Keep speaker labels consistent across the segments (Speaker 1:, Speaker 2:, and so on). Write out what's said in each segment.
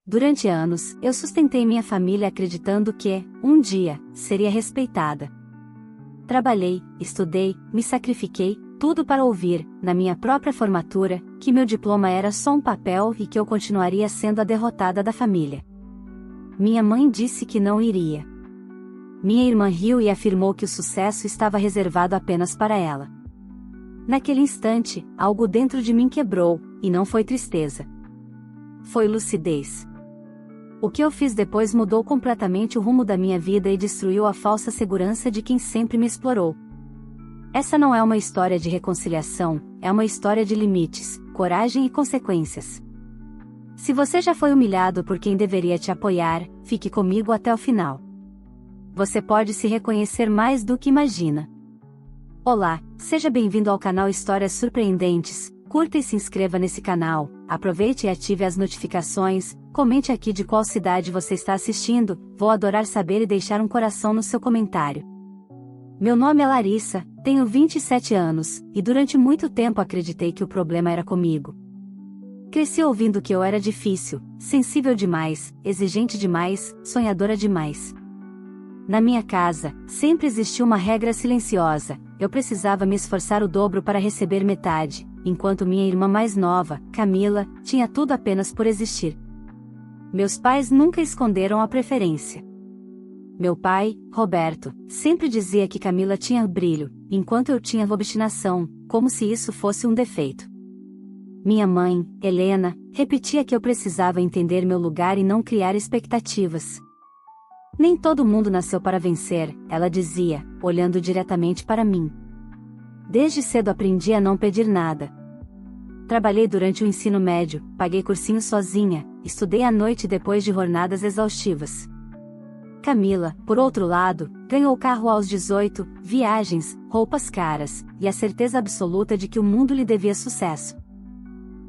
Speaker 1: Durante anos, eu sustentei minha família acreditando que, um dia, seria respeitada. Trabalhei, estudei, me sacrifiquei, tudo para ouvir, na minha própria formatura, que meu diploma era só um papel e que eu continuaria sendo a derrotada da família. Minha mãe disse que não iria. Minha irmã riu e afirmou que o sucesso estava reservado apenas para ela. Naquele instante, algo dentro de mim quebrou, e não foi tristeza. Foi lucidez. O que eu fiz depois mudou completamente o rumo da minha vida e destruiu a falsa segurança de quem sempre me explorou. Essa não é uma história de reconciliação, é uma história de limites, coragem e consequências. Se você já foi humilhado por quem deveria te apoiar, fique comigo até o final. Você pode se reconhecer mais do que imagina. Olá, seja bem-vindo ao canal Histórias Surpreendentes. Curta e se inscreva nesse canal, aproveite e ative as notificações, comente aqui de qual cidade você está assistindo, vou adorar saber e deixar um coração no seu comentário. Meu nome é Larissa, tenho 27 anos, e durante muito tempo acreditei que o problema era comigo. Cresci ouvindo que eu era difícil, sensível demais, exigente demais, sonhadora demais. Na minha casa, sempre existiu uma regra silenciosa: eu precisava me esforçar o dobro para receber metade, enquanto minha irmã mais nova, Camila, tinha tudo apenas por existir. Meus pais nunca esconderam a preferência. Meu pai, Roberto, sempre dizia que Camila tinha brilho, enquanto eu tinha obstinação, como se isso fosse um defeito. Minha mãe, Helena, repetia que eu precisava entender meu lugar e não criar expectativas. Nem todo mundo nasceu para vencer, ela dizia, olhando diretamente para mim. Desde cedo aprendi a não pedir nada. Trabalhei durante o ensino médio, paguei cursinho sozinha, estudei à noite depois de jornadas exaustivas. Camila, por outro lado, ganhou carro aos 18, viagens, roupas caras, e a certeza absoluta de que o mundo lhe devia sucesso.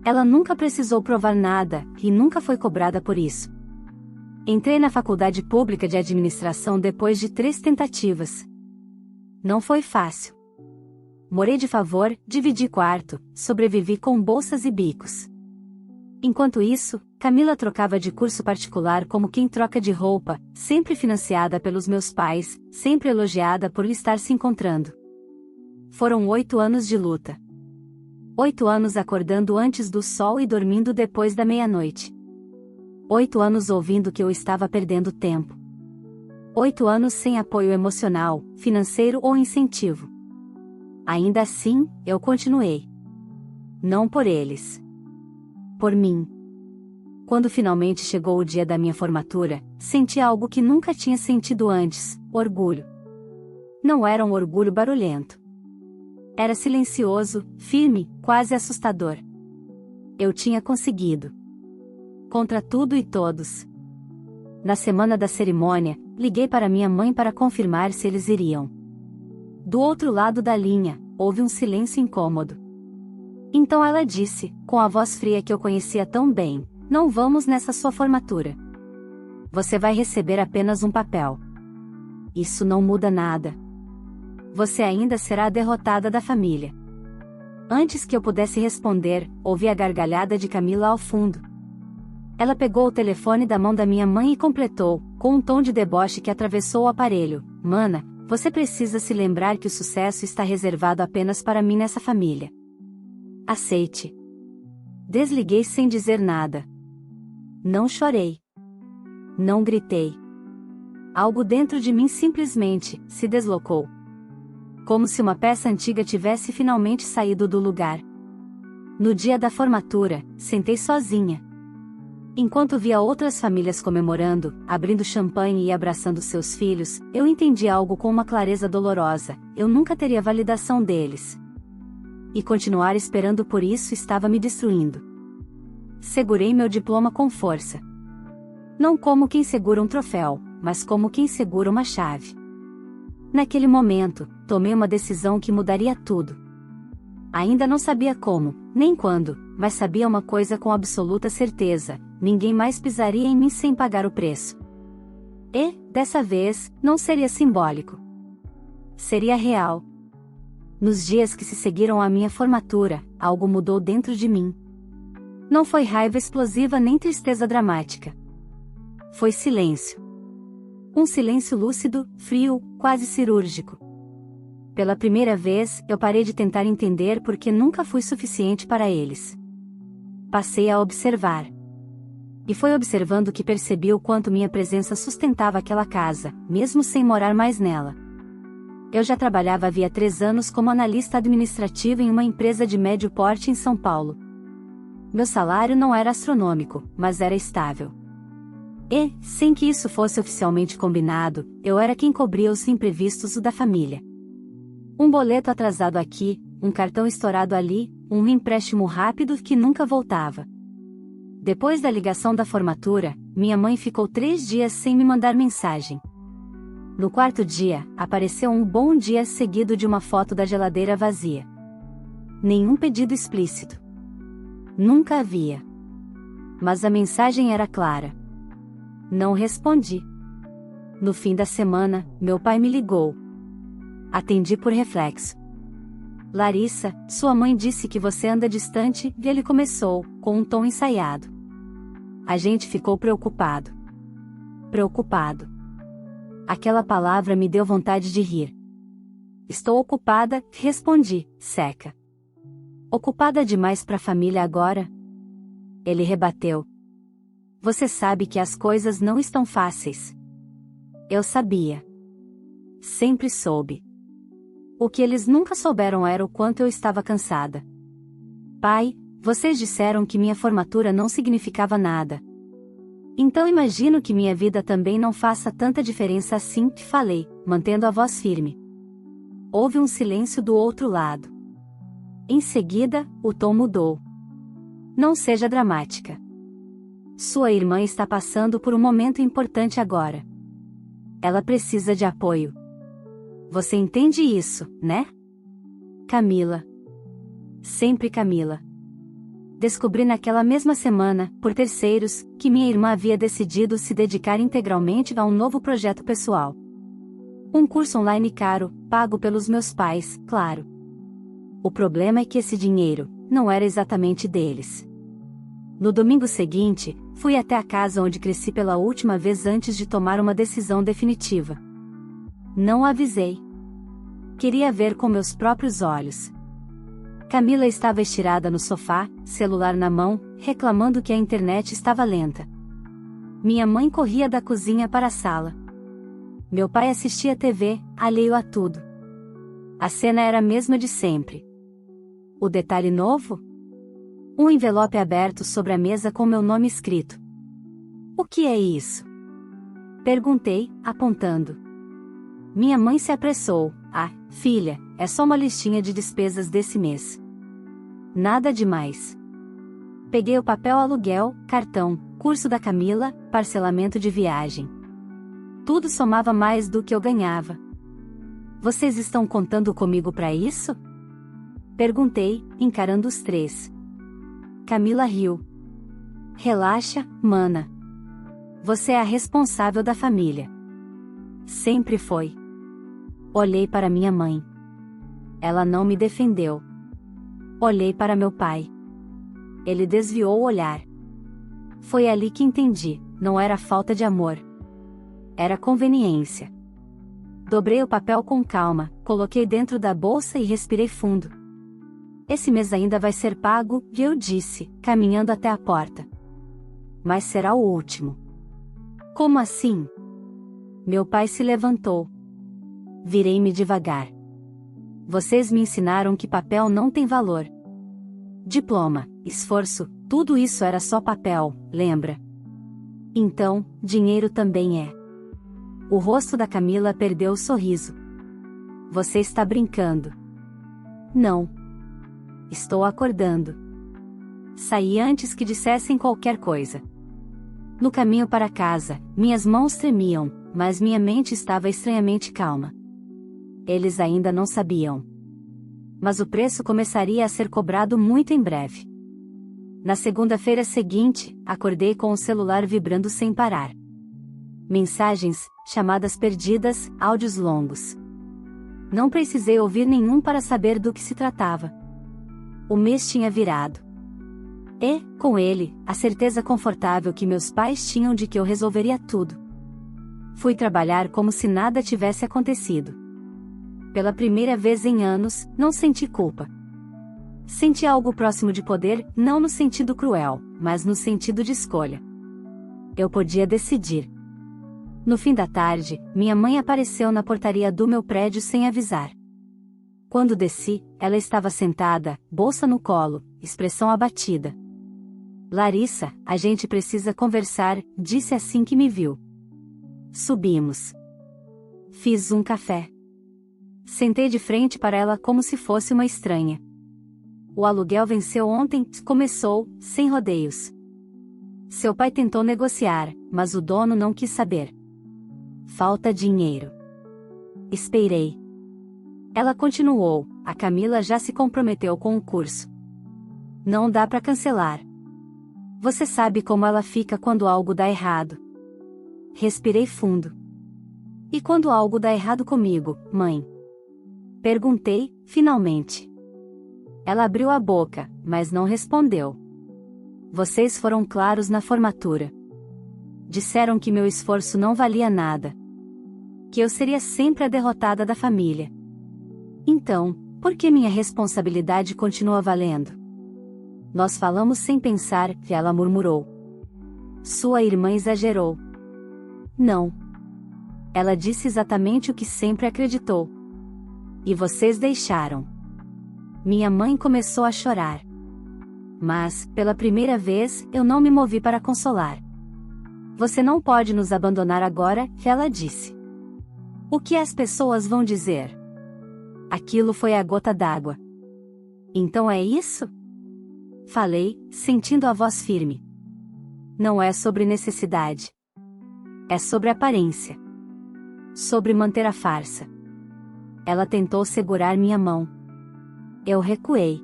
Speaker 1: Ela nunca precisou provar nada, e nunca foi cobrada por isso. Entrei na faculdade pública de administração depois de 3 tentativas. Não foi fácil. Morei de favor, dividi quarto, sobrevivi com bolsas e bicos. Enquanto isso, Camila trocava de curso particular como quem troca de roupa, sempre financiada pelos meus pais, sempre elogiada por estar se encontrando. Foram 8 anos de luta. 8 anos acordando antes do sol e dormindo depois da meia-noite. 8 anos ouvindo que eu estava perdendo tempo. 8 anos sem apoio emocional, financeiro ou incentivo. Ainda assim, eu continuei. Não por eles. Por mim. Quando finalmente chegou o dia da minha formatura, senti algo que nunca tinha sentido antes: orgulho. Não era um orgulho barulhento. Era silencioso, firme, quase assustador. Eu tinha conseguido. Contra tudo e todos. Na semana da cerimônia, liguei para minha mãe para confirmar se eles iriam. Do outro lado da linha, houve um silêncio incômodo. Então ela disse, com a voz fria que eu conhecia tão bem: não vamos nessa sua formatura. Você vai receber apenas um papel. Isso não muda nada. Você ainda será a derrotada da família. Antes que eu pudesse responder, ouvi a gargalhada de Camila ao fundo. Ela pegou o telefone da mão da minha mãe e completou, com um tom de deboche que atravessou o aparelho: Mana, você precisa se lembrar que o sucesso está reservado apenas para mim nessa família. Aceite. Desliguei sem dizer nada. Não chorei. Não gritei. Algo dentro de mim simplesmente se deslocou. Como se uma peça antiga tivesse finalmente saído do lugar. No dia da formatura, sentei sozinha. Enquanto via outras famílias comemorando, abrindo champanhe e abraçando seus filhos, eu entendi algo com uma clareza dolorosa: eu nunca teria validação deles. E continuar esperando por isso estava me destruindo. Segurei meu diploma com força. Não como quem segura um troféu, mas como quem segura uma chave. Naquele momento, tomei uma decisão que mudaria tudo. Ainda não sabia como, nem quando, mas sabia uma coisa com absoluta certeza: ninguém mais pisaria em mim sem pagar o preço. E, dessa vez, não seria simbólico. Seria real. Nos dias que se seguiram à minha formatura, algo mudou dentro de mim. Não foi raiva explosiva nem tristeza dramática. Foi silêncio. Um silêncio lúcido, frio, quase cirúrgico. Pela primeira vez, eu parei de tentar entender porque nunca fui suficiente para eles. Passei a observar. E foi observando que percebi o quanto minha presença sustentava aquela casa, mesmo sem morar mais nela. Eu já trabalhava havia 3 anos como analista administrativo em uma empresa de médio porte em São Paulo. Meu salário não era astronômico, mas era estável. E, sem que isso fosse oficialmente combinado, eu era quem cobria os imprevistos da família. Um boleto atrasado aqui, um cartão estourado ali, um empréstimo rápido que nunca voltava. Depois da ligação da formatura, minha mãe ficou 3 dias sem me mandar mensagem. No 4º dia, apareceu um bom dia seguido de uma foto da geladeira vazia. Nenhum pedido explícito. Nunca havia. Mas a mensagem era clara. Não respondi. No fim da semana, meu pai me ligou. Atendi por reflexo. Larissa, sua mãe disse que você anda distante, e ele começou, com um tom ensaiado. A gente ficou preocupado. Preocupado. Aquela palavra me deu vontade de rir. Estou ocupada, respondi, seca. Ocupada demais para a família agora? Ele rebateu. Você sabe que as coisas não estão fáceis. Eu sabia. Sempre soube. O que eles nunca souberam era o quanto eu estava cansada. Pai, vocês disseram que minha formatura não significava nada. Então imagino que minha vida também não faça tanta diferença assim, falei, mantendo a voz firme. Houve um silêncio do outro lado. Em seguida, o tom mudou. Não seja dramática. Sua irmã está passando por um momento importante agora. Ela precisa de apoio. Você entende isso, né? Camila. Sempre Camila. Descobri naquela mesma semana, por terceiros, que minha irmã havia decidido se dedicar integralmente a um novo projeto pessoal. Um curso online caro, pago pelos meus pais, claro. O problema é que esse dinheiro não era exatamente deles. No domingo seguinte, fui até a casa onde cresci pela última vez antes de tomar uma decisão definitiva. Não avisei. Queria ver com meus próprios olhos. Camila estava estirada no sofá, celular na mão, reclamando que a internet estava lenta. Minha mãe corria da cozinha para a sala. Meu pai assistia TV, alheio a tudo. A cena era a mesma de sempre. O detalhe novo? Um envelope aberto sobre a mesa com meu nome escrito. O que é isso? Perguntei, apontando. Minha mãe se apressou. Ah, filha, é só uma listinha de despesas desse mês. Nada demais. Peguei o papel aluguel, cartão, curso da Camila, parcelamento de viagem. Tudo somava mais do que eu ganhava. Vocês estão contando comigo para isso? Perguntei, encarando os 3. Camila riu. Relaxa, mana. Você é a responsável da família. Sempre foi. Olhei para minha mãe. Ela não me defendeu. Olhei para meu pai. Ele desviou o olhar. Foi ali que entendi, não era falta de amor. Era conveniência. Dobrei o papel com calma, coloquei dentro da bolsa e respirei fundo. Esse mês ainda vai ser pago, eu disse, caminhando até a porta. Mas será o último. Como assim? Meu pai se levantou. Virei-me devagar. Vocês me ensinaram que papel não tem valor. Diploma, esforço, tudo isso era só papel, lembra? Então, dinheiro também é. O rosto da Camila perdeu o sorriso. Você está brincando. Não. Estou acordando. Saí antes que dissessem qualquer coisa. No caminho para casa, minhas mãos tremiam, mas minha mente estava estranhamente calma. Eles ainda não sabiam. Mas o preço começaria a ser cobrado muito em breve. Na segunda-feira seguinte, acordei com o celular vibrando sem parar. Mensagens, chamadas perdidas, áudios longos. Não precisei ouvir nenhum para saber do que se tratava. O mês tinha virado. E, com ele, a certeza confortável que meus pais tinham de que eu resolveria tudo. Fui trabalhar como se nada tivesse acontecido. Pela primeira vez em anos, não senti culpa. Senti algo próximo de poder, não no sentido cruel, mas no sentido de escolha. Eu podia decidir. No fim da tarde, minha mãe apareceu na portaria do meu prédio sem avisar. Quando desci, ela estava sentada, bolsa no colo, expressão abatida. Larissa, a gente precisa conversar, disse assim que me viu. Subimos. Fiz um café. Sentei de frente para ela como se fosse uma estranha. O aluguel venceu ontem, começou, sem rodeios. Seu pai tentou negociar, mas o dono não quis saber. Falta dinheiro. Esperei. Ela continuou, a Camila já se comprometeu com o curso. Não dá para cancelar. Você sabe como ela fica quando algo dá errado. Respirei fundo. E quando algo dá errado comigo, mãe? Perguntei, finalmente. Ela abriu a boca, mas não respondeu. Vocês foram claros na formatura. Disseram que meu esforço não valia nada. Que eu seria sempre a derrotada da família. Então, por que minha responsabilidade continua valendo? Nós falamos sem pensar, ela murmurou. Sua irmã exagerou. Não. Ela disse exatamente o que sempre acreditou. E vocês deixaram. Minha mãe começou a chorar. Mas, pela primeira vez, eu não me movi para consolar. Você não pode nos abandonar agora, ela disse. O que as pessoas vão dizer? Aquilo foi a gota d'água. Então é isso? Falei, sentindo a voz firme. Não é sobre necessidade. É sobre aparência. Sobre manter a farsa. Ela tentou segurar minha mão. Eu recuei.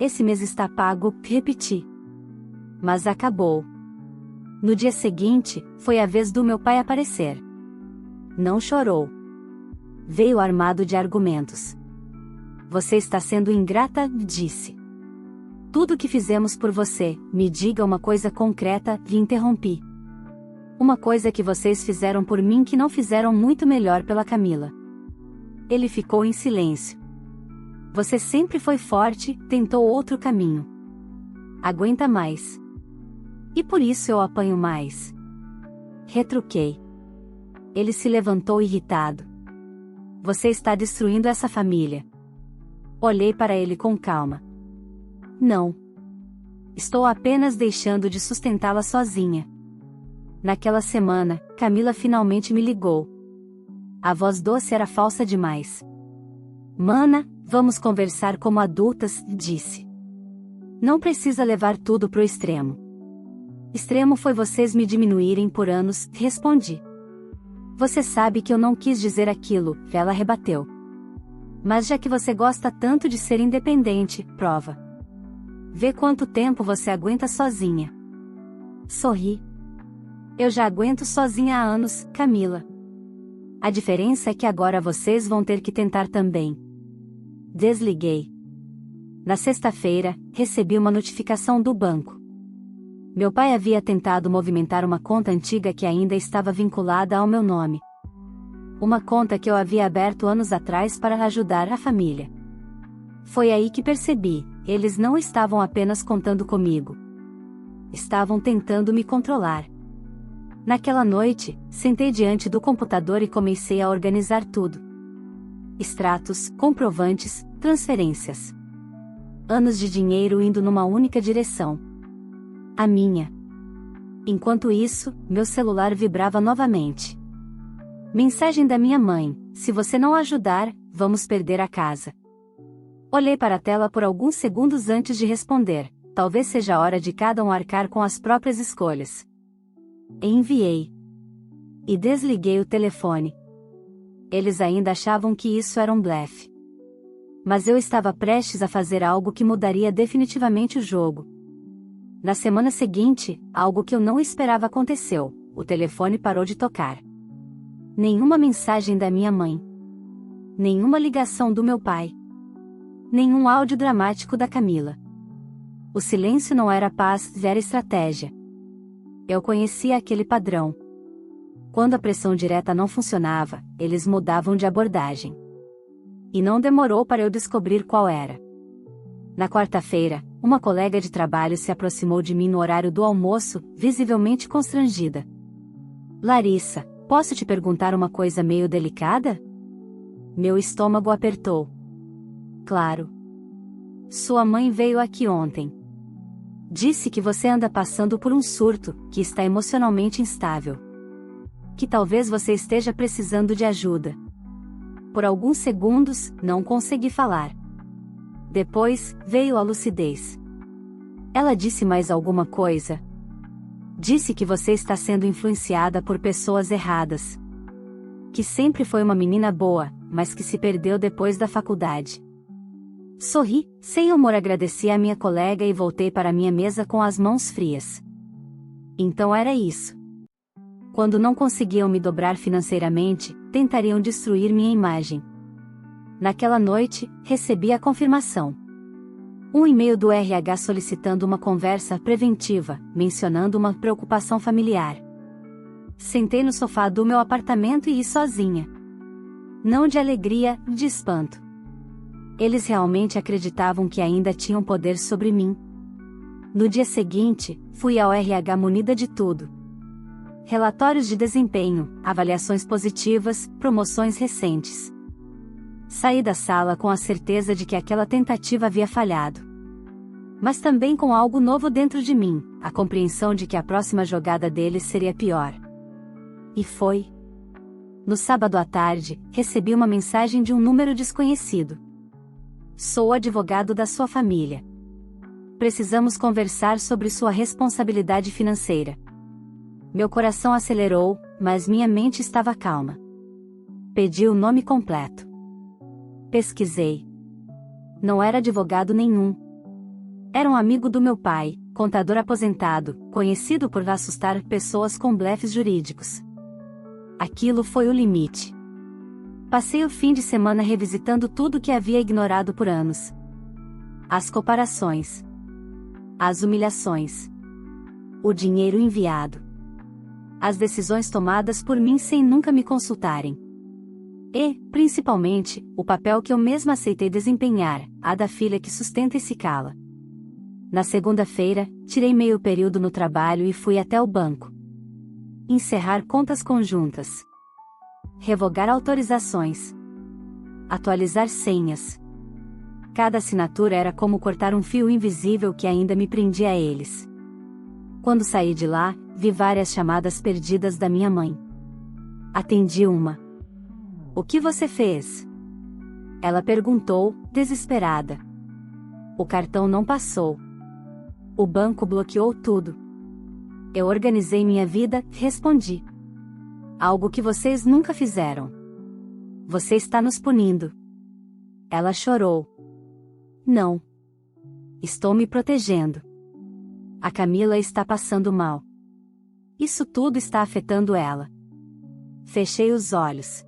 Speaker 1: Esse mês está pago, repeti. Mas acabou. No dia seguinte, foi a vez do meu pai aparecer. Não chorou. Veio armado de argumentos. Você está sendo ingrata, disse. Tudo que fizemos por você, me diga uma coisa concreta, lhe interrompi. Uma coisa que vocês fizeram por mim que não fizeram muito melhor pela Camila. Ele ficou em silêncio. Você sempre foi forte, tentou outro caminho. Aguenta mais. E por isso eu apanho mais. Retruquei. Ele se levantou irritado. Você está destruindo essa família. Olhei para ele com calma. Não. Estou apenas deixando de sustentá-la sozinha. Naquela semana, Camila finalmente me ligou. A voz doce era falsa demais. Mana, vamos conversar como adultas, disse. Não precisa levar tudo pro extremo. Extremo foi vocês me diminuírem por anos, respondi. Você sabe que eu não quis dizer aquilo, ela rebateu. Mas já que você gosta tanto de ser independente, prova. Vê quanto tempo você aguenta sozinha. Sorri. Eu já aguento sozinha há anos, Camila. A diferença é que agora vocês vão ter que tentar também. Desliguei. Na sexta-feira, recebi uma notificação do banco. Meu pai havia tentado movimentar uma conta antiga que ainda estava vinculada ao meu nome. Uma conta que eu havia aberto anos atrás para ajudar a família. Foi aí que percebi, eles não estavam apenas contando comigo. Estavam tentando me controlar. Naquela noite, sentei diante do computador e comecei a organizar tudo. Extratos, comprovantes, transferências. Anos de dinheiro indo numa única direção. A minha. Enquanto isso, meu celular vibrava novamente. Mensagem da minha mãe: se você não ajudar, vamos perder a casa. Olhei para a tela por alguns segundos antes de responder. Talvez seja a hora de cada um arcar com as próprias escolhas. Enviei. E desliguei o telefone. Eles ainda achavam que isso era um blefe. Mas eu estava prestes a fazer algo que mudaria definitivamente o jogo. Na semana seguinte, algo que eu não esperava aconteceu: o telefone parou de tocar. Nenhuma mensagem da minha mãe. Nenhuma ligação do meu pai. Nenhum áudio dramático da Camila. O silêncio não era paz, era estratégia. Eu conhecia aquele padrão. Quando a pressão direta não funcionava, eles mudavam de abordagem. E não demorou para eu descobrir qual era. Na quarta-feira, uma colega de trabalho se aproximou de mim no horário do almoço, visivelmente constrangida. Larissa, posso te perguntar uma coisa meio delicada? Meu estômago apertou. Claro. Sua mãe veio aqui ontem. Disse que você anda passando por um surto, que está emocionalmente instável. Que talvez você esteja precisando de ajuda. Por alguns segundos, não consegui falar. Depois, veio a lucidez. Ela disse mais alguma coisa? Disse que você está sendo influenciada por pessoas erradas. Que sempre foi uma menina boa, mas que se perdeu depois da faculdade. Sorri, sem humor, agradeci à minha colega e voltei para minha mesa com as mãos frias. Então era isso. Quando não conseguiam me dobrar financeiramente, tentariam destruir minha imagem. Naquela noite, recebi a confirmação. Um e-mail do RH solicitando uma conversa preventiva, mencionando uma preocupação familiar. Sentei no sofá do meu apartamento e ia sozinha. Não de alegria, de espanto. Eles realmente acreditavam que ainda tinham poder sobre mim. No dia seguinte, fui ao RH munida de tudo. Relatórios de desempenho, avaliações positivas, promoções recentes. Saí da sala com a certeza de que aquela tentativa havia falhado. Mas também com algo novo dentro de mim, a compreensão de que a próxima jogada deles seria pior. E foi. No sábado à tarde, recebi uma mensagem de um número desconhecido. Sou o advogado da sua família. Precisamos conversar sobre sua responsabilidade financeira. Meu coração acelerou, mas minha mente estava calma. Pedi o nome completo. Pesquisei. Não era advogado nenhum. Era um amigo do meu pai, contador aposentado, conhecido por assustar pessoas com blefes jurídicos. Aquilo foi o limite. Passei o fim de semana revisitando tudo que havia ignorado por anos. As comparações. As humilhações. O dinheiro enviado. As decisões tomadas por mim sem nunca me consultarem. E, principalmente, o papel que eu mesma aceitei desempenhar, a da filha que sustenta e se cala. Na segunda-feira, tirei meio período no trabalho e fui até o banco. Encerrar contas conjuntas. Revogar autorizações. Atualizar senhas. Cada assinatura era como cortar um fio invisível que ainda me prendia a eles. Quando saí de lá, vi várias chamadas perdidas da minha mãe. Atendi uma. O que você fez? Ela perguntou, desesperada. O cartão não passou. O banco bloqueou tudo. Eu organizei minha vida, respondi. Algo que vocês nunca fizeram. Você está nos punindo. Ela chorou. Não. Estou me protegendo. A Camila está passando mal. Isso tudo está afetando ela. Fechei os olhos.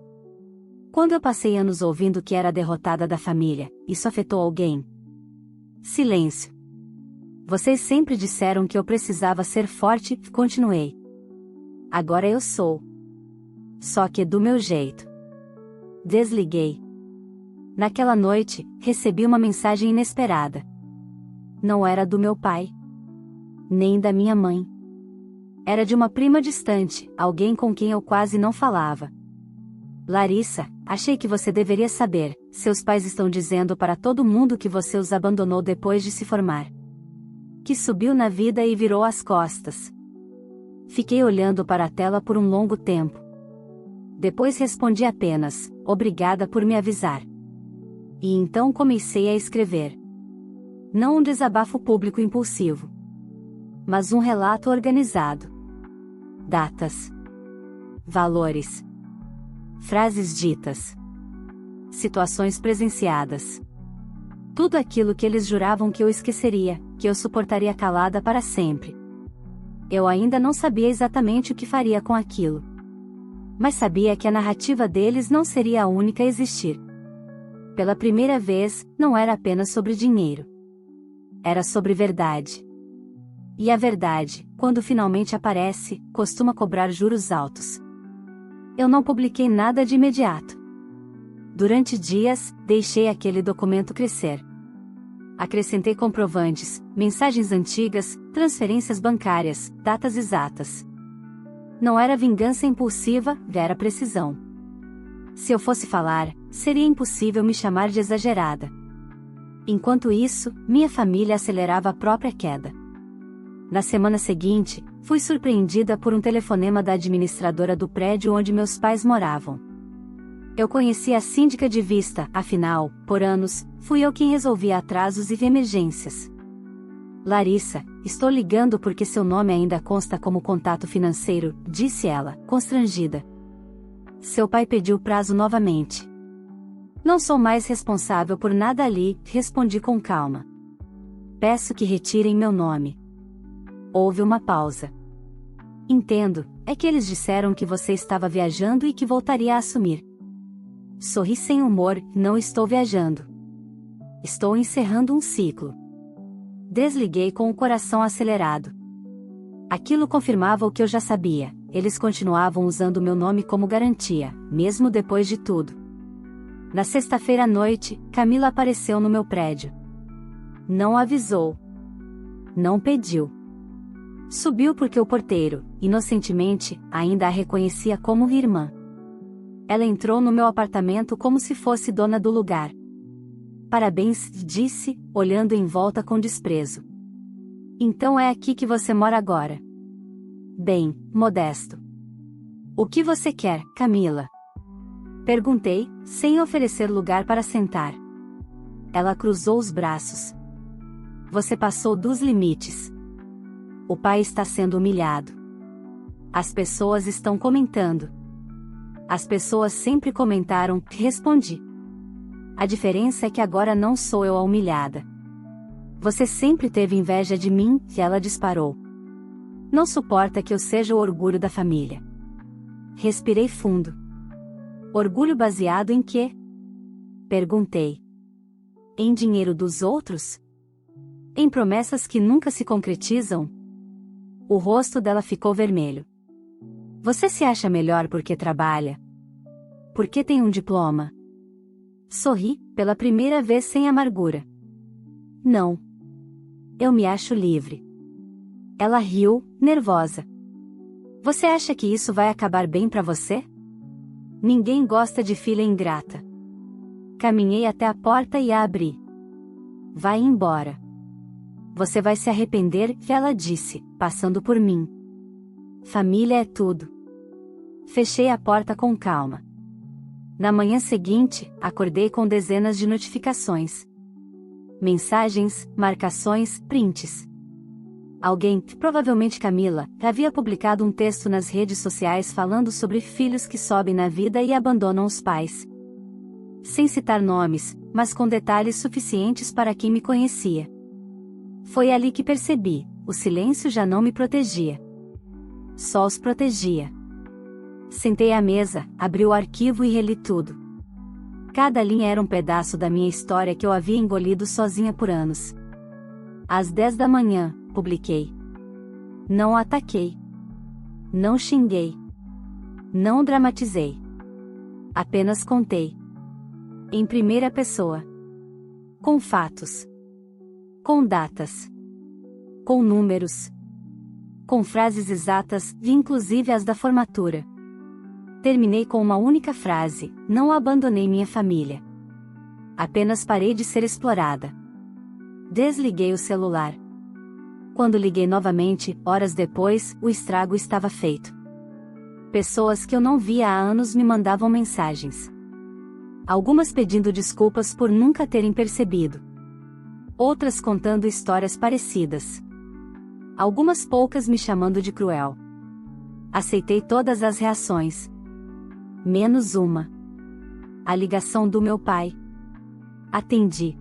Speaker 1: Quando eu passei anos ouvindo que era a derrotada da família, isso afetou alguém? Silêncio. Vocês sempre disseram que eu precisava ser forte, continuei. Agora eu sou. Só que do meu jeito. Desliguei. Naquela noite, recebi uma mensagem inesperada. Não era do meu pai. Nem da minha mãe. Era de uma prima distante, alguém com quem eu quase não falava. Larissa, achei que você deveria saber, seus pais estão dizendo para todo mundo que você os abandonou depois de se formar. Que subiu na vida e virou as costas. Fiquei olhando para a tela por um longo tempo. Depois respondi apenas, obrigada por me avisar. E então comecei a escrever. Não um desabafo público impulsivo. Mas um relato organizado. Datas. Valores. Frases ditas. Situações presenciadas. Tudo aquilo que eles juravam que eu esqueceria, que eu suportaria calada para sempre. Eu ainda não sabia exatamente o que faria com aquilo. Mas sabia que a narrativa deles não seria a única a existir. Pela primeira vez, não era apenas sobre dinheiro. era sobre verdade. E a verdade, quando finalmente aparece, costuma cobrar juros altos. Eu não publiquei nada de imediato. Durante dias, deixei aquele documento crescer. Acrescentei comprovantes, mensagens antigas, transferências bancárias, datas exatas. Não era vingança impulsiva, era precisão. Se eu fosse falar, seria impossível me chamar de exagerada. Enquanto isso, minha família acelerava a própria queda. Na semana seguinte, fui surpreendida por um telefonema da administradora do prédio onde meus pais moravam. Eu conhecia a síndica de vista, afinal, por anos, fui eu quem resolvia atrasos e emergências. Larissa, estou ligando porque seu nome ainda consta como contato financeiro, disse ela, constrangida. Seu pai pediu prazo novamente. Não sou mais responsável por nada ali, respondi com calma. Peço que retirem meu nome. Houve uma pausa. Entendo, é que eles disseram que você estava viajando e que voltaria a assumir. Sorri sem humor, não estou viajando. Estou encerrando um ciclo. Desliguei com o coração acelerado. Aquilo confirmava o que eu já sabia, eles continuavam usando meu nome como garantia, mesmo depois de tudo. Na sexta-feira à noite, Camila apareceu no meu prédio. Não avisou. Não pediu. Subiu porque o porteiro, inocentemente, ainda a reconhecia como irmã. Ela entrou no meu apartamento como se fosse dona do lugar. Parabéns, disse, olhando em volta com desprezo. Então é aqui que você mora agora. Bem, modesto. O que você quer, Camila? Perguntei, sem oferecer lugar para sentar. Ela cruzou os braços. Você passou dos limites. O pai está sendo humilhado. As pessoas estão comentando. As pessoas sempre comentaram, respondi. A diferença é que agora não sou eu a humilhada. Você sempre teve inveja de mim, e ela disparou. Não suporta que eu seja o orgulho da família. Respirei fundo. Orgulho baseado em quê? Perguntei. Em dinheiro dos outros? Em promessas que nunca se concretizam? O rosto dela ficou vermelho. Você se acha melhor porque trabalha? Porque tem um diploma? Sorri, pela primeira vez sem amargura. Não. Eu me acho livre. Ela riu, nervosa. Você acha que isso vai acabar bem pra você? Ninguém gosta de filha ingrata. Caminhei até a porta e a abri. Vai embora. Você vai se arrepender, ela disse, passando por mim. Família é tudo. Fechei a porta com calma. Na manhã seguinte, acordei com dezenas de notificações. Mensagens, marcações, prints. Alguém, provavelmente Camila, havia publicado um texto nas redes sociais falando sobre filhos que sobem na vida e abandonam os pais. Sem citar nomes, mas com detalhes suficientes para quem me conhecia. Foi ali que percebi, o silêncio já não me protegia. Só os protegia. Sentei à mesa, abri o arquivo e reli tudo. Cada linha era um pedaço da minha história que eu havia engolido sozinha por anos. Às 10 da manhã, publiquei. Não ataquei. Não xinguei. Não dramatizei. Apenas contei. Em primeira pessoa. Com fatos. Com datas. Com números. Com frases exatas, inclusive as da formatura. Terminei com uma única frase: não abandonei minha família. Apenas parei de ser explorada. Desliguei o celular. Quando liguei novamente, horas depois, o estrago estava feito. Pessoas que eu não via há anos me mandavam mensagens. Algumas pedindo desculpas por nunca terem percebido. Outras contando histórias parecidas. Algumas poucas me chamando de cruel. Aceitei todas as reações. Menos uma. A ligação do meu pai. Atendi.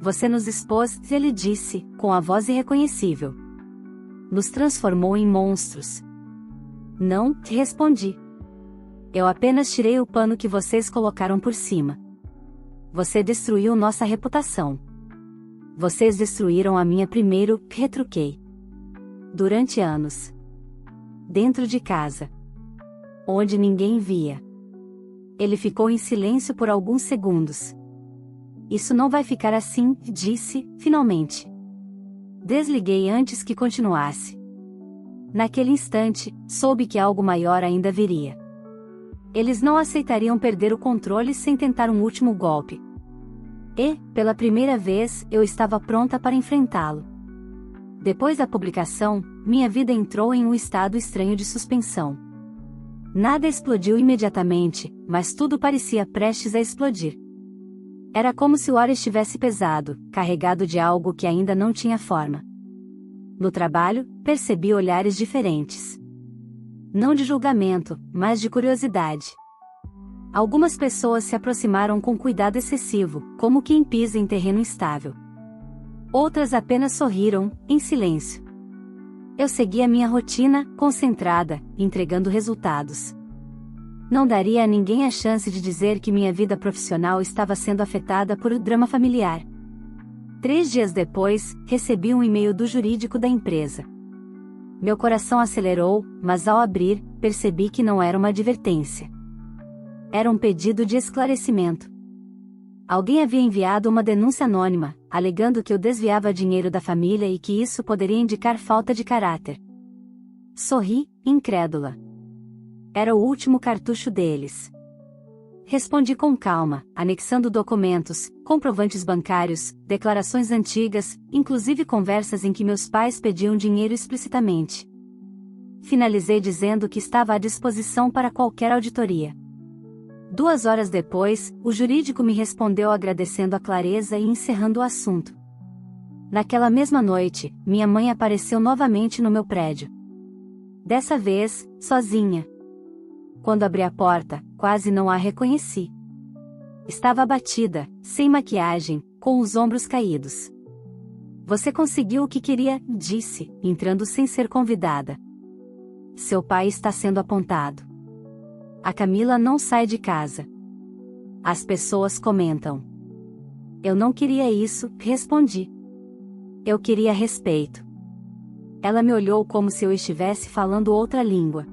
Speaker 1: Você nos expôs, ele disse, com a voz irreconhecível. Nos transformou em monstros. Não, respondi. Eu apenas tirei o pano que vocês colocaram por cima. Você destruiu nossa reputação. Vocês destruíram a minha primeiro, retruquei. Durante anos. Dentro de casa. Onde ninguém via. Ele ficou em silêncio por alguns segundos. Isso não vai ficar assim, disse, finalmente. Desliguei antes que continuasse. Naquele instante, soube que algo maior ainda viria. Eles não aceitariam perder o controle sem tentar um último golpe. E, pela primeira vez, eu estava pronta para enfrentá-lo. Depois da publicação, minha vida entrou em um estado estranho de suspensão. Nada explodiu imediatamente, mas tudo parecia prestes a explodir. Era como se o ar estivesse pesado, carregado de algo que ainda não tinha forma. No trabalho, percebi olhares diferentes. Não de julgamento, mas de curiosidade. Algumas pessoas se aproximaram com cuidado excessivo, como quem pisa em terreno instável. Outras apenas sorriram, em silêncio. Eu segui a minha rotina, concentrada, entregando resultados. Não daria a ninguém a chance de dizer que minha vida profissional estava sendo afetada por o drama familiar. 3 dias depois, recebi um e-mail do jurídico da empresa. Meu coração acelerou, mas ao abrir, percebi que não era uma advertência. Era um pedido de esclarecimento. Alguém havia enviado uma denúncia anônima, alegando que eu desviava dinheiro da família e que isso poderia indicar falta de caráter. Sorri, incrédula. Era o último cartucho deles. Respondi com calma, anexando documentos, comprovantes bancários, declarações antigas, inclusive conversas em que meus pais pediam dinheiro explicitamente. Finalizei dizendo que estava à disposição para qualquer auditoria. 2 horas depois, o jurídico me respondeu agradecendo a clareza e encerrando o assunto. Naquela mesma noite, minha mãe apareceu novamente no meu prédio. Dessa vez, sozinha. Quando abri a porta, quase não a reconheci. Estava abatida, sem maquiagem, com os ombros caídos. Você conseguiu o que queria, disse, entrando sem ser convidada. Seu pai está sendo apontado. A Camila não sai de casa. As pessoas comentam. Eu não queria isso, respondi. Eu queria respeito. Ela me olhou como se eu estivesse falando outra língua.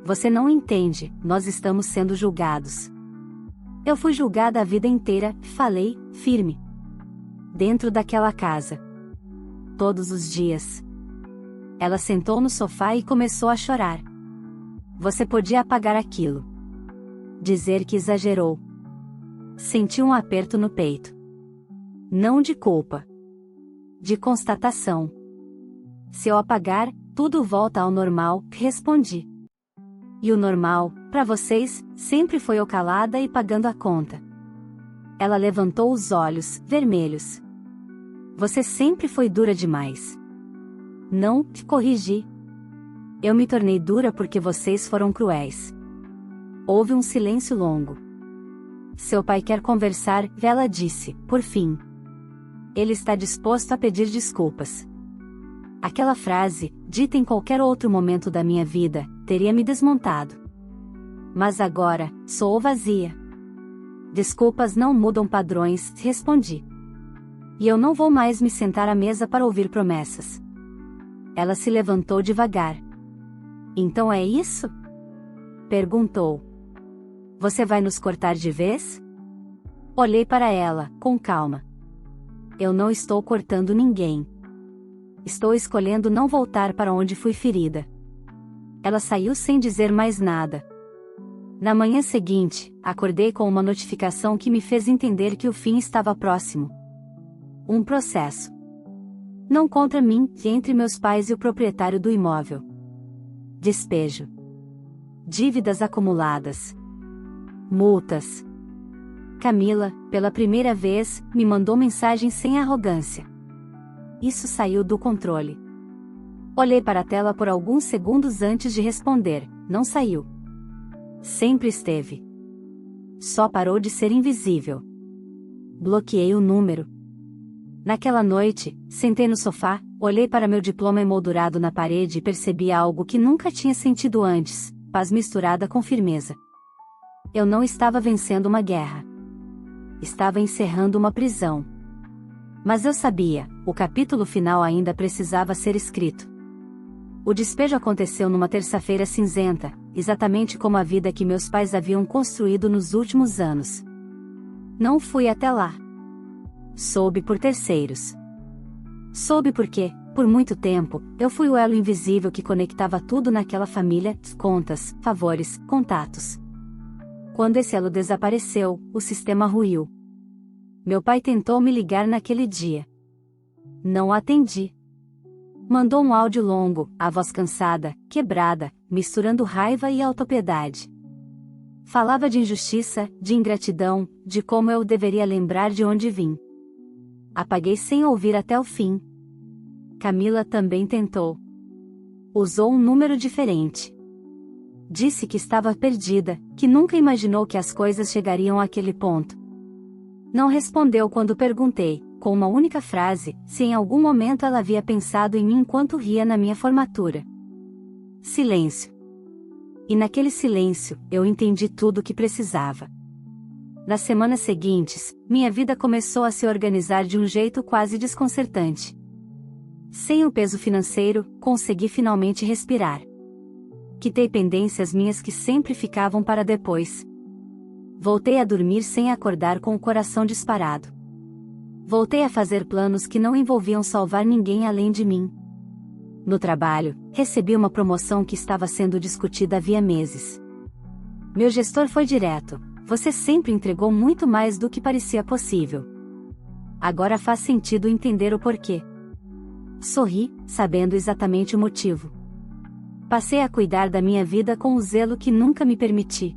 Speaker 1: Você não entende, nós estamos sendo julgados. Eu fui julgada a vida inteira, falei, firme. Dentro daquela casa. Todos os dias. Ela sentou no sofá e começou a chorar. Você podia apagar aquilo. Dizer que exagerou. Senti um aperto no peito. Não de culpa. De constatação. Se eu apagar, tudo volta ao normal, respondi. E o normal, para vocês, sempre foi eu calada e pagando a conta. Ela levantou os olhos, vermelhos. Você sempre foi dura demais. Não, corrigi. Eu me tornei dura porque vocês foram cruéis. Houve um silêncio longo. Seu pai quer conversar, ela disse, por fim. Ele está disposto a pedir desculpas. Aquela frase, dita em qualquer outro momento da minha vida, teria me desmontado. Mas agora, sou vazia. Desculpas não mudam padrões, respondi. E eu não vou mais me sentar à mesa para ouvir promessas. Ela se levantou devagar. Então é isso? Perguntou. Você vai nos cortar de vez? Olhei para ela, com calma. Eu não estou cortando ninguém. Estou escolhendo não voltar para onde fui ferida. Ela saiu sem dizer mais nada. Na manhã seguinte, acordei com uma notificação que me fez entender que o fim estava próximo. Um processo. Não contra mim, entre meus pais e o proprietário do imóvel. Despejo. Dívidas acumuladas. Multas. Camila, pela primeira vez, me mandou mensagem sem arrogância. Isso saiu do controle. Olhei para a tela por alguns segundos antes de responder, não saiu. Sempre esteve. Só parou de ser invisível. Bloqueei o número. Naquela noite, sentei no sofá, olhei para meu diploma emoldurado na parede e percebi algo que nunca tinha sentido antes, paz misturada com firmeza. Eu não estava vencendo uma guerra. Estava encerrando uma prisão. Mas eu sabia, o capítulo final ainda precisava ser escrito. O despejo aconteceu numa terça-feira cinzenta, exatamente como a vida que meus pais haviam construído nos últimos anos. Não fui até lá. Soube por terceiros. Soube porque, por muito tempo, eu fui o elo invisível que conectava tudo naquela família, contas, favores, contatos. Quando esse elo desapareceu, o sistema ruiu. Meu pai tentou me ligar naquele dia. Não atendi. Mandou um áudio longo, a voz cansada, quebrada, misturando raiva e autopiedade. Falava de injustiça, de ingratidão, de como eu deveria lembrar de onde vim. Apaguei sem ouvir até o fim. Camila também tentou. Usou um número diferente. Disse que estava perdida, que nunca imaginou que as coisas chegariam àquele ponto. Não respondeu quando perguntei, com uma única frase, se em algum momento ela havia pensado em mim enquanto ria na minha formatura. Silêncio. E naquele silêncio, eu entendi tudo o que precisava. Nas semanas seguintes, minha vida começou a se organizar de um jeito quase desconcertante. Sem o peso financeiro, consegui finalmente respirar. Quitei pendências minhas que sempre ficavam para depois. Voltei a dormir sem acordar com o coração disparado. Voltei a fazer planos que não envolviam salvar ninguém além de mim. No trabalho, recebi uma promoção que estava sendo discutida havia meses. Meu gestor foi direto: "Você sempre entregou muito mais do que parecia possível. Agora faz sentido entender o porquê." Sorri, sabendo exatamente o motivo. Passei a cuidar da minha vida com o zelo que nunca me permiti.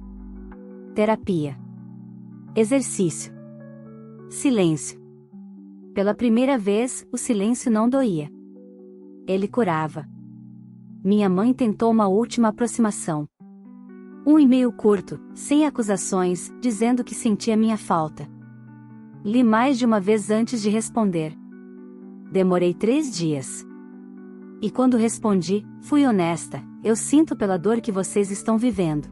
Speaker 1: Terapia. Exercício. Silêncio. Pela primeira vez, o silêncio não doía. Ele curava. Minha mãe tentou uma última aproximação. Um e-mail curto, sem acusações, dizendo que sentia minha falta. Li mais de uma vez antes de responder. Demorei 3 dias. E quando respondi, fui honesta: "Eu sinto pela dor que vocês estão vivendo.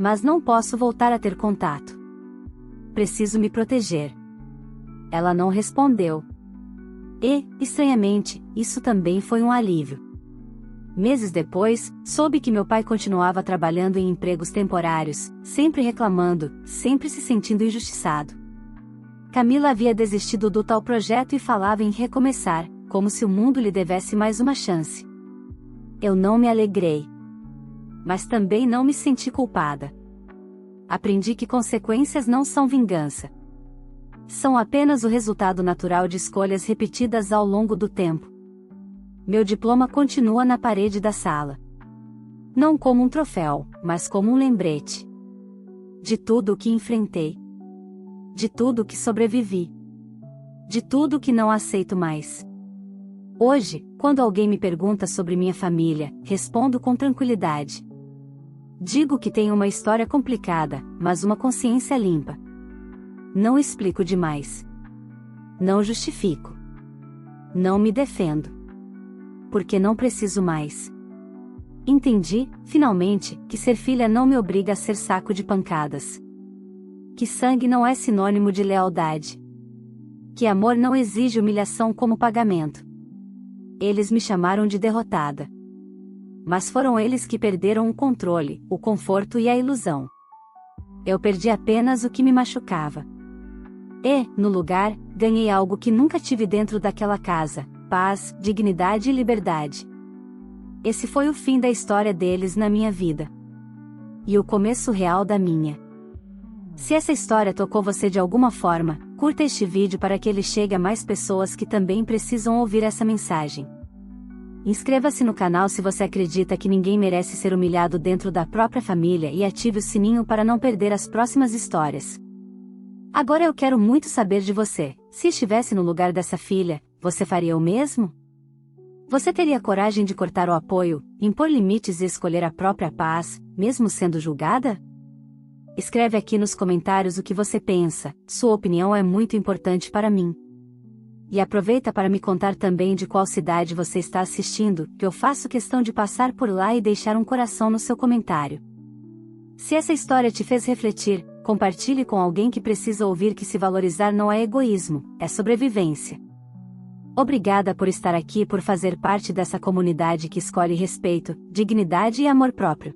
Speaker 1: Mas não posso voltar a ter contato. Preciso me proteger." Ela não respondeu. E, estranhamente, isso também foi um alívio. Meses depois, soube que meu pai continuava trabalhando em empregos temporários, sempre reclamando, sempre se sentindo injustiçado. Camila havia desistido do tal projeto e falava em recomeçar, como se o mundo lhe devesse mais uma chance. Eu não me alegrei. Mas também não me senti culpada. Aprendi que consequências não são vingança. São apenas o resultado natural de escolhas repetidas ao longo do tempo. Meu diploma continua na parede da sala. Não como um troféu, mas como um lembrete. De tudo o que enfrentei. De tudo o que sobrevivi. De tudo o que não aceito mais. Hoje, quando alguém me pergunta sobre minha família, respondo com tranquilidade. Digo que tenho uma história complicada, mas uma consciência limpa. Não explico demais. Não justifico. Não me defendo. Porque não preciso mais. Entendi, finalmente, que ser filha não me obriga a ser saco de pancadas. Que sangue não é sinônimo de lealdade. Que amor não exige humilhação como pagamento. Eles me chamaram de derrotada. Mas foram eles que perderam o controle, o conforto e a ilusão. Eu perdi apenas o que me machucava. E, no lugar, ganhei algo que nunca tive dentro daquela casa: paz, dignidade e liberdade. Esse foi o fim da história deles na minha vida. E o começo real da minha. Se essa história tocou você de alguma forma, curta este vídeo para que ele chegue a mais pessoas que também precisam ouvir essa mensagem. Inscreva-se no canal se você acredita que ninguém merece ser humilhado dentro da própria família e ative o sininho para não perder as próximas histórias. Agora eu quero muito saber de você: se estivesse no lugar dessa filha, você faria o mesmo? Você teria coragem de cortar o apoio, impor limites e escolher a própria paz, mesmo sendo julgada? Escreve aqui nos comentários o que você pensa, sua opinião é muito importante para mim. E aproveita para me contar também de qual cidade você está assistindo, que eu faço questão de passar por lá e deixar um coração no seu comentário. Se essa história te fez refletir, Compartilhe com alguém que precisa ouvir que se valorizar não é egoísmo, é sobrevivência. Obrigada por estar aqui e por fazer parte dessa comunidade que escolhe respeito, dignidade e amor próprio.